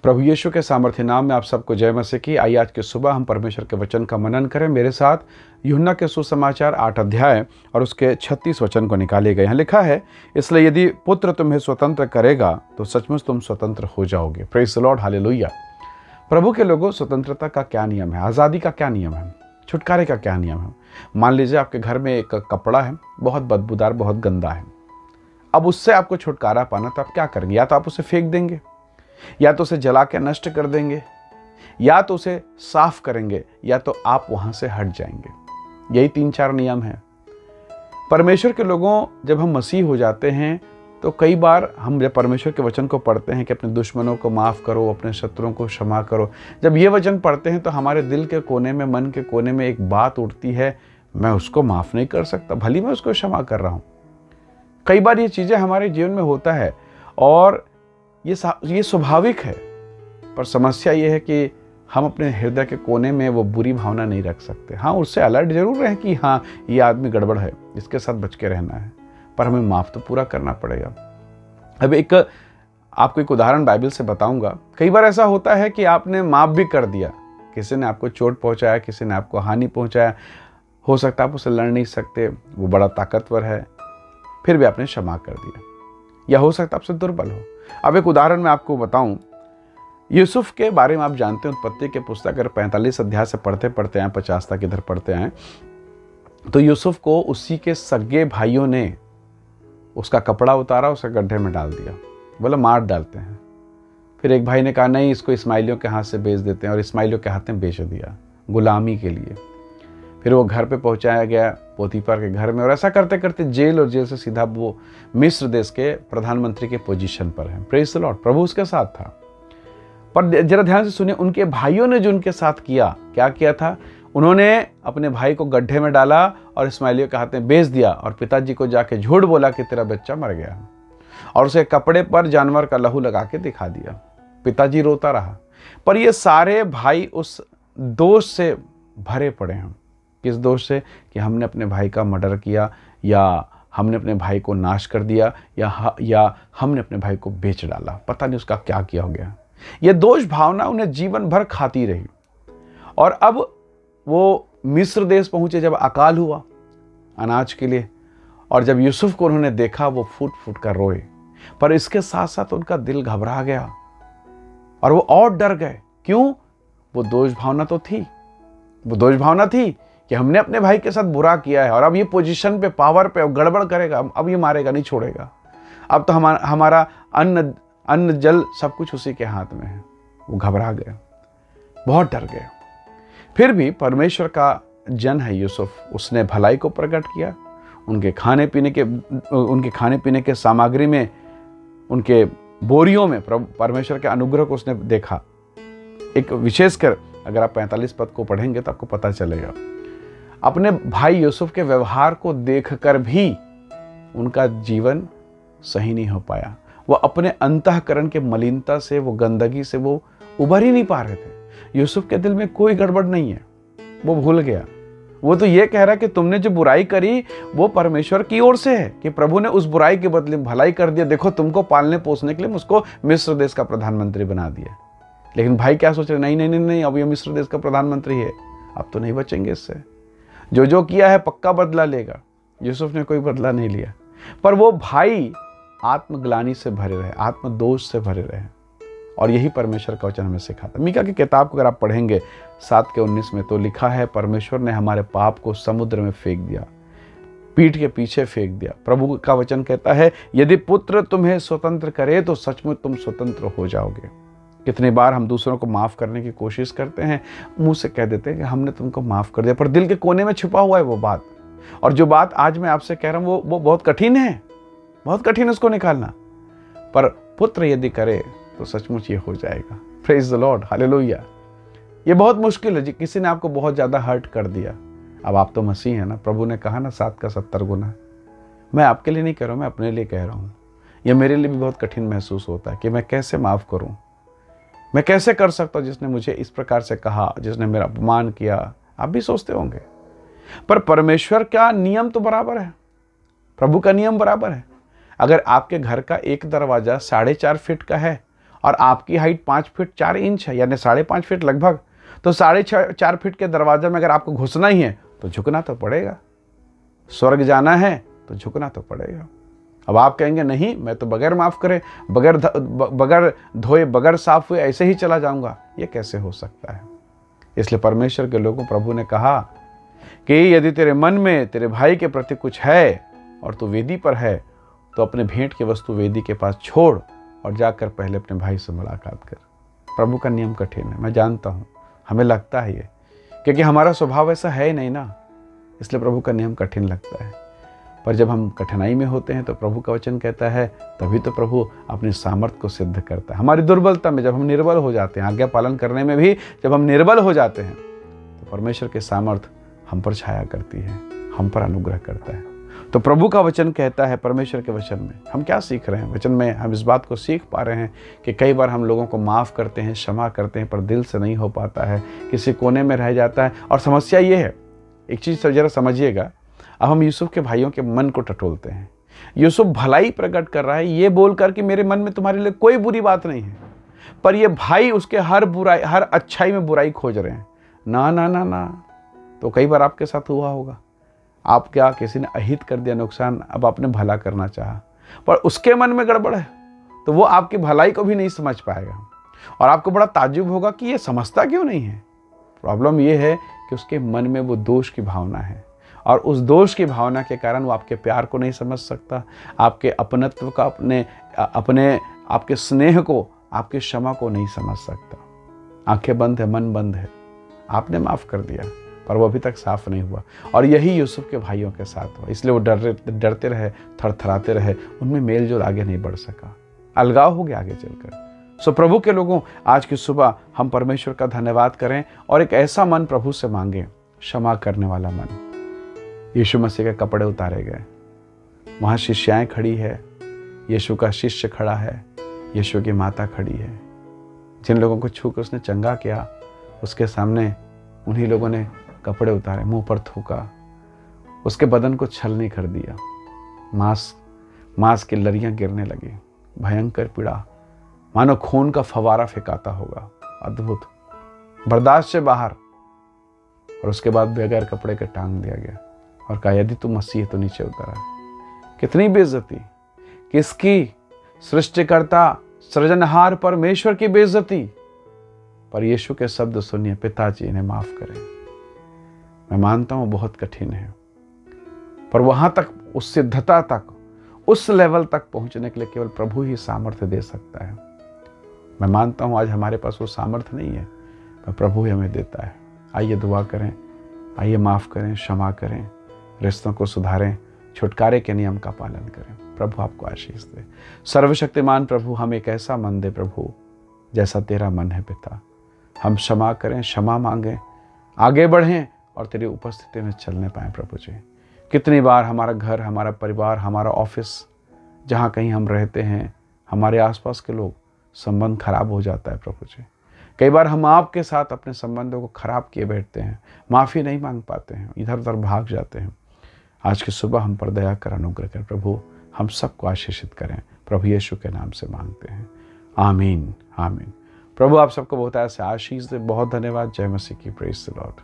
प्रभु यीशु के सामर्थ्य नाम में आप सबको जय मसीह की। आइए आज की सुबह हम परमेश्वर के वचन का मनन करें। मेरे साथ यूहन्ना के सुसमाचार 8 अध्याय और उसके 36 वचन को निकाले गए हैं। लिखा है, इसलिए यदि पुत्र तुम्हें स्वतंत्र करेगा तो सचमुच तुम स्वतंत्र हो जाओगे। Praise the Lord, hallelujah. प्रभु के लोगों, स्वतंत्रता का क्या नियम है? आज़ादी का क्या नियम है? छुटकारे का क्या नियम है? मान लीजिए आपके घर में एक कपड़ा है, बहुत बदबूदार, बहुत गंदा है। अब उससे आपको छुटकारा पाना, तो आप क्या करेंगे? या तो आप उसे फेंक देंगे, या तो उसे जला के नष्ट कर देंगे, या तो उसे साफ करेंगे, या तो आप वहां से हट जाएंगे। यही 3-4 नियम हैं। परमेश्वर के लोगों, जब हम मसीह हो जाते हैं तो कई बार हम जब परमेश्वर के वचन को पढ़ते हैं कि अपने दुश्मनों को माफ़ करो, अपने शत्रुओं को क्षमा करो, जब ये वचन पढ़ते हैं तो हमारे दिल के कोने में, मन के कोने में एक बात उठती है, मैं उसको माफ़ नहीं कर सकता, भली मैं उसको क्षमा कर रहा हूँ। कई बार ये चीज़ें हमारे जीवन में होता है और ये स्वाभाविक है। पर समस्या ये है कि हम अपने हृदय के कोने में वो बुरी भावना नहीं रख सकते। हाँ, उससे अलर्ट जरूर रहें कि हाँ, ये आदमी गड़बड़ है, इसके साथ बच के रहना है, पर हमें माफ़ तो पूरा करना पड़ेगा। अब आपको एक उदाहरण बाइबल से बताऊंगा। कई बार ऐसा होता है कि आपने माफ़ भी कर दिया, किसी ने आपको चोट पहुंचाया, किसी ने आपको हानि पहुंचाया, हो सकता है आप उससे लड़ नहीं सकते, वो बड़ा ताकतवर है, फिर भी आपने क्षमा कर दिया, या हो सकता है आपसे दुर्बल हो। अब एक उदाहरण मैं आपको बताऊं, यूसुफ के बारे में आप जानते हैं, उत्पत्ति के पुस्तक अगर 45 अध्याय से पढ़ते पढ़ते आए, 50 तक इधर पढ़ते आए, तो यूसुफ को उसी के सगे भाइयों ने उसका कपड़ा उतारा, उसके गड्ढे में डाल दिया, बोला मार डालते हैं। फिर एक भाई ने कहा नहीं, इसको इस्माइलियों के हाथ से बेच देते हैं, और इस्माइलियों के हाथ में बेच दिया गुलामी के लिए। फिर वो घर पे पहुंचाया गया, पोतीफर के घर में, और ऐसा करते करते जेल, और जेल से सीधा वो मिस्र देश के प्रधानमंत्री के पोजीशन पर है। प्रेज़ द लॉर्ड, प्रभु उसके साथ था। पर जरा ध्यान से सुनिए, उनके भाइयों ने जो उनके साथ किया, क्या किया था? उन्होंने अपने भाई को गड्ढे में डाला और इस्माइलियों के हाथ में बेच दिया, और पिताजी को जाके झूठ बोला कि तेरा बच्चा मर गया, और उसे कपड़े पर जानवर का लहू लगा के दिखा दिया। पिताजी रोता रहा। पर ये सारे भाई उस दोष से भरे पड़े हैं। किस दोष से? कि हमने अपने भाई का मर्डर किया, या हमने अपने भाई को नाश कर दिया, या हमने अपने भाई को बेच डाला, पता नहीं उसका क्या किया हो गया। ये दोष भावना उन्हें जीवन भर खाती रही। और अब वो मिस्र देश पहुंचे, जब अकाल हुआ अनाज के लिए, और जब यूसुफ को उन्होंने देखा, वो फूट फूट कर रोए। पर इसके साथ साथ उनका दिल घबरा गया और वो और डर गए। क्यों? वो दोष भावना तो थी, वो दोष भावना थी कि हमने अपने भाई के साथ बुरा किया है, और अब ये पोजीशन पे, पावर पे गड़बड़ करेगा, अब ये मारेगा, नहीं छोड़ेगा। अब तो हमारा अन्न जल सब कुछ उसी के हाथ में है। वो घबरा गए, बहुत डर गए। फिर भी परमेश्वर का जन है यूसुफ, उसने भलाई को प्रकट किया। उनके खाने पीने के सामग्री में, उनके बोरियों में परमेश्वर के अनुग्रह को उसने देखा। एक विशेषकर अगर आप 45 पद को पढ़ेंगे तो आपको पता चलेगा। अपने भाई यूसुफ के व्यवहार को देखकर भी उनका जीवन सही नहीं हो पाया। वो अपने अंतःकरण के मलिनता से, वो गंदगी से वो उभर ही नहीं पा रहे थे। यूसुफ के दिल में कोई गड़बड़ नहीं है, वो भूल गया। वो तो ये कह रहा है कि तुमने जो बुराई करी वो परमेश्वर की ओर से है, कि प्रभु ने उस बुराई के बदले भलाई कर दिया। देखो, तुमको पालने पोसने के लिए मुझको मिस्र देश का प्रधानमंत्री बना दिया। लेकिन भाई क्या सोच रहे? नहीं नहीं नहीं नहीं, अब ये मिस्र देश का प्रधानमंत्री है, अब तो नहीं बचेंगे इससे। जो किया है पक्का बदला लेगा। यूसुफ ने कोई बदला नहीं लिया। पर वो भाई आत्मग्लानि से भरे रहे, आत्मदोष से भरे रहे, और यही परमेश्वर का वचन हमें सिखाता है। मीका की किताब को अगर आप पढ़ेंगे 7:19 में, तो लिखा है, परमेश्वर ने हमारे पाप को समुद्र में फेंक दिया, पीठ के पीछे फेंक दिया। प्रभु का वचन कहता है, यदि पुत्र तुम्हें स्वतंत्र करे तो सचमुच तुम स्वतंत्र हो जाओगे। कितनी बार हम दूसरों को माफ़ करने की कोशिश करते हैं, मुंह से कह देते हैं कि हमने तुमको माफ़ कर दिया, पर दिल के कोने में छुपा हुआ है वो बात। और जो बात आज मैं आपसे कह रहा हूँ वो बहुत कठिन है, बहुत कठिन है उसको निकालना। पर पुत्र यदि करे तो सचमुच ये हो जाएगा। Praise the Lord, hallelujah. ये बहुत मुश्किल है जी, किसी ने आपको बहुत ज़्यादा हर्ट कर दिया। अब आप तो मसीह हैं ना, प्रभु ने कहा ना 7 का 70 गुना। मैं आपके लिए नहीं कह रहा हूँ, मैं अपने लिए कह रहा हूँ। ये मेरे लिए भी बहुत कठिन महसूस होता है कि मैं कैसे माफ़ करूँ, मैं कैसे कर सकता हूँ जिसने मुझे इस प्रकार से कहा, जिसने मेरा अपमान किया। आप भी सोचते होंगे, पर परमेश्वर का नियम तो बराबर है, प्रभु का नियम बराबर है। अगर आपके घर का एक दरवाज़ा 4.5 फीट का है और आपकी हाइट 5 फीट 4 इंच है, यानी 5.5 फीट लगभग, तो 4.5 फीट के दरवाजे में अगर आपको घुसना ही है तो झुकना तो पड़ेगा। स्वर्ग जाना है तो झुकना तो पड़ेगा। अब आप कहेंगे नहीं, मैं तो बगैर माफ़ करे, बगैर धोए, बगैर साफ हुए ऐसे ही चला जाऊंगा, ये कैसे हो सकता है? इसलिए परमेश्वर के लोगों, प्रभु ने कहा कि यदि तेरे मन में तेरे भाई के प्रति कुछ है और तू वेदी पर है, तो अपने भेंट की वस्तु वेदी के पास छोड़ और जाकर पहले अपने भाई से मुलाकात कर। प्रभु का नियम कठिन है, मैं जानता हूँ, हमें लगता है ये, क्योंकि हमारा स्वभाव ऐसा है ही नहीं ना, इसलिए प्रभु का नियम कठिन लगता है। पर जब हम कठिनाई में होते हैं तो प्रभु का वचन कहता है, तभी तो प्रभु अपनी सामर्थ को सिद्ध करता है। हमारी दुर्बलता में जब हम निर्बल हो जाते हैं, आज्ञा पालन करने में भी जब हम निर्बल हो जाते हैं, तो परमेश्वर की सामर्थ हम पर छाया करती है, हम पर अनुग्रह करता है। तो प्रभु का वचन कहता है, परमेश्वर के वचन में हम क्या सीख रहे हैं? वचन में हम इस बात को सीख पा रहे हैं कि कई बार हम लोगों को माफ़ करते हैं, क्षमा करते हैं, पर दिल से नहीं हो पाता है, किसी कोने में रह जाता है। और समस्या ये है, एक चीज़ ज़रा समझिएगा, अब हम यूसुफ के भाइयों के मन को टटोलते हैं। यूसुफ भलाई प्रकट कर रहा है ये बोलकर कि मेरे मन में तुम्हारे लिए कोई बुरी बात नहीं है, पर ये भाई उसके हर बुराई, हर अच्छाई में बुराई खोज रहे हैं। ना ना ना ना। तो कई बार आपके साथ हुआ होगा, आप क्या, किसी ने अहित कर दिया, नुकसान, अब आपने भला करना चाहा, पर उसके मन में गड़बड़ है, तो वो आपकी भलाई को भी नहीं समझ पाएगा और आपको बड़ा ताज्जुब होगा कि ये समझता क्यों नहीं है। प्रॉब्लम ये है कि उसके मन में वो दोष की भावना है और उस दोष की भावना के कारण वो आपके प्यार को नहीं समझ सकता, आपके अपनत्व का, अपने आपके स्नेह को, आपके क्षमा को नहीं समझ सकता। आंखें बंद है, मन बंद है। आपने माफ़ कर दिया पर वो अभी तक साफ नहीं हुआ, और यही यूसुफ के भाइयों के साथ हुआ। इसलिए वो डरते रहे, थरथराते रहे, उनमें मेल जोल आगे नहीं बढ़ सका, अलगाव हो गया आगे चलकर। सो प्रभु के लोगों, आज की सुबह हम परमेश्वर का धन्यवाद करें और एक ऐसा मन प्रभु से मांगें, क्षमा करने वाला मन। यीशु मसीह के कपड़े उतारे गए, वहाँ शिष्याएं खड़ी है, यीशु का शिष्य खड़ा है, यीशु की माता खड़ी है। जिन लोगों को छू कर उसने चंगा किया, उसके सामने उन्हीं लोगों ने कपड़े उतारे, मुंह पर थूका, उसके बदन को छलनी कर दिया, मांस की लरियां गिरने लगी, भयंकर पीड़ा, मानो खून का फवारा फेंकाता होगा। अद्भुत, बर्दाश्त से बाहर। और उसके बाद बगैर कपड़े के टांग दिया गया और कहा, यदि तू मसीह है तो नीचे उतरा। कितनी बेइज्जती, किसकी? सृष्टिकर्ता, सृजनहार परमेश्वर की बेइज्जती। पर यीशु के शब्द सुनिए, पिताजी इन्हें माफ करें। मैं मानता हूं बहुत कठिन है, पर वहां तक, उस सिद्धता तक, उस लेवल तक पहुंचने के लिए केवल प्रभु ही सामर्थ्य दे सकता है। मैं मानता हूं आज हमारे पास वो सामर्थ्य नहीं है, पर प्रभु ही हमें देता है। आइए दुआ करें, आइए माफ करें, क्षमा करें, रिश्तों को सुधारें, छुटकारे के नियम का पालन करें। प्रभु आपको आशीष दे। सर्वशक्तिमान प्रभु, हम एक ऐसा मन दे प्रभु जैसा तेरा मन है पिता। हम क्षमा करें, क्षमा मांगें, आगे बढ़ें और तेरी उपस्थिति में चलने पाएं प्रभु जी। कितनी बार हमारा घर, हमारा परिवार, हमारा ऑफिस, जहाँ कहीं हम रहते हैं, हमारे आसपास के लोग, संबंध खराब हो जाता है प्रभु जी। कई बार हम आपके साथ अपने संबंधों को खराब किए बैठते हैं, माफ़ी नहीं मांग पाते हैं, इधर उधर भाग जाते हैं। आज की सुबह हम पर दया कर, अनुग्रह कर प्रभु, हम सबको आशीषित करें। प्रभु यीशु के नाम से मांगते हैं, आमीन आमीन। प्रभु आप सबको बहुत ऐसे आशीष दे। बहुत धन्यवाद। जय मसीह की। Praise the Lord.